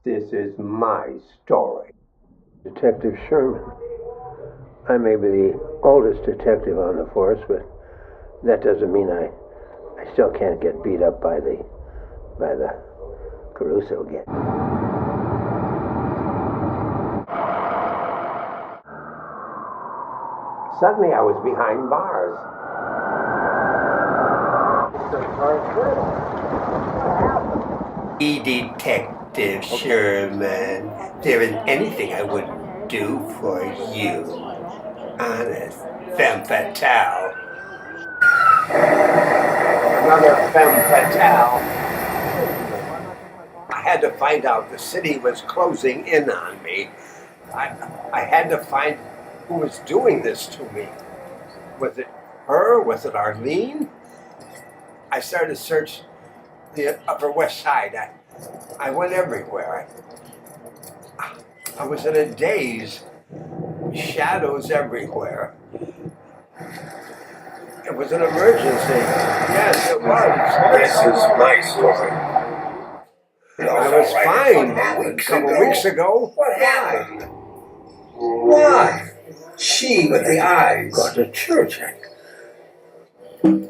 This is my story. Detective Sherman. I may be the oldest detective on the force, but that doesn't mean I still can't get beat up by the Caruso gang. Suddenly I was behind bars. Detective Sherman, there isn't anything I wouldn't do for you. Honest, femme fatale. Another femme fatale. I had to find out the city was closing in on me. I had to find who was doing this to me. Was it her? Was it Arlene? I started to search the Upper West Side. I went everywhere. I was in a daze. Shadows everywhere. It was an emergency. Yes, it was. This is my story. I was fine a couple weeks ago. What happened? Why? She with the eyes. Got to church. Do me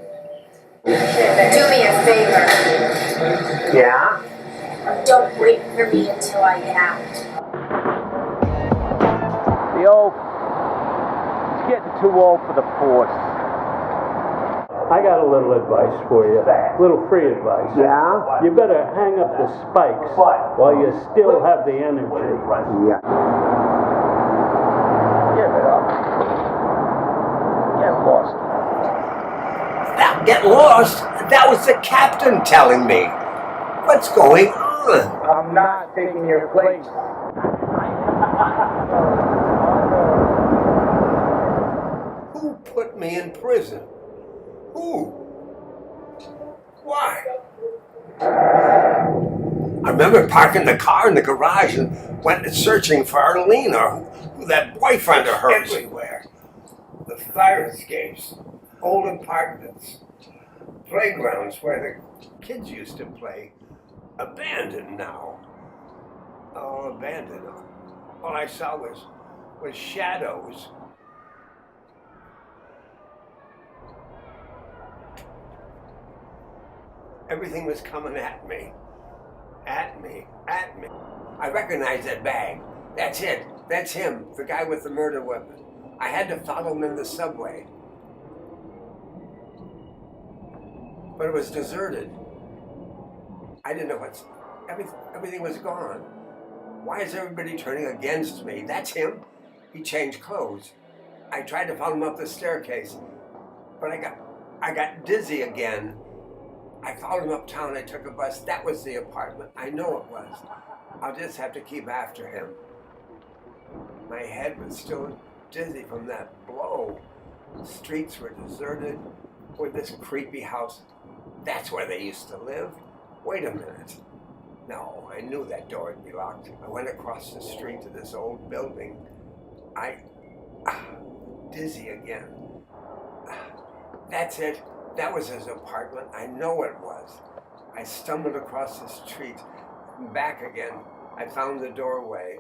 a favor. Yeah? Don't wait for me until I get out. The old... It's getting too old for the force. I got a little advice for you. A little free advice. Yeah? You better hang up the spikes while you still have the energy. Yeah. Give it up. Get lost. Get lost? That was the captain telling me. What's going on? I'm not taking your place. Who put me in prison? Who? Why? I remember parking the car in the garage and went searching for Arlene or who that boyfriend of hers. Everywhere. The fire escapes, old apartments, Playgrounds where the kids used to play. Abandoned now. Oh, abandoned. All I saw was shadows. Everything was coming at me. At me. At me. I recognized that bag. That's it. That's him. The guy with the murder weapon. I had to follow him in the subway. But it was deserted. I didn't know what's... Everything was gone. Why is everybody turning against me? That's him. He changed clothes. I tried to follow him up the staircase, but I got dizzy again. I followed him uptown. I took a bus. That was the apartment. I know it was. I'll just have to keep after him. My head was still dizzy from that blow. The streets were deserted with this creepy house. That's where they used to live. Wait a minute. No, I knew that door would be locked. I went across the street to this old building. Dizzy again. That's it. That was his apartment. I know it was. I stumbled across the street, back again. I found the doorway.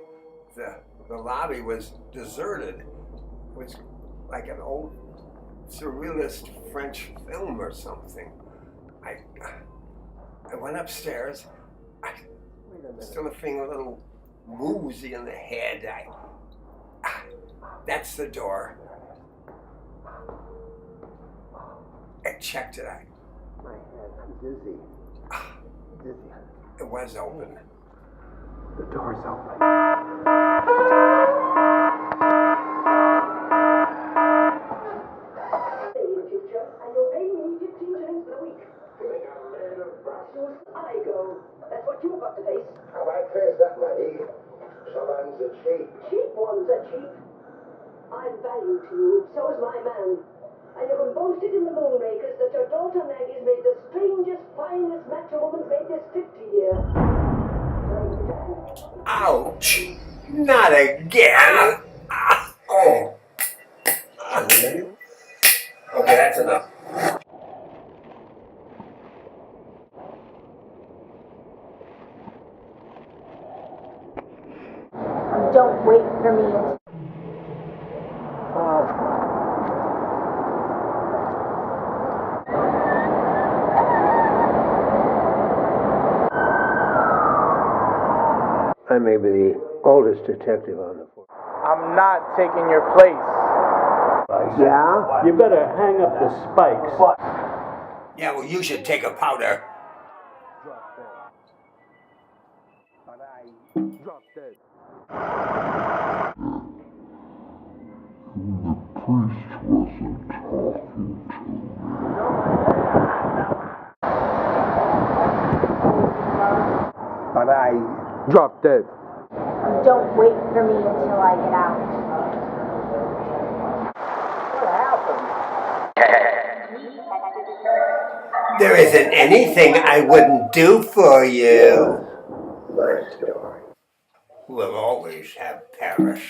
The lobby was deserted. It was like an old surrealist French film or something. I went upstairs. Still feeling a little woozy in the head. That's the door. I checked it. My head, dizzy. Dizzy. It was open. The door's open. And you'll pay me 15 shillings for the week. Killing a man of Brussels. I go. That's what you've got to face. How I face that lady? Someone's a cheap. Cheap ones are cheap. I'm value to you, so is my man. And you can boast it in the Moonrakers that your daughter Maggie's made the strangest, finest match a woman's made this 50 year. Ouch! Not again! Oh. Okay, that's enough. Don't wait for me until... I may be the oldest detective on the force. I'm not taking your place. Yeah? You better hang up the spikes. Yeah, well, you should take a powder. But I dropped dead. Don't wait for me until I get out. There isn't anything I wouldn't do for you. My story. We'll always have Paris.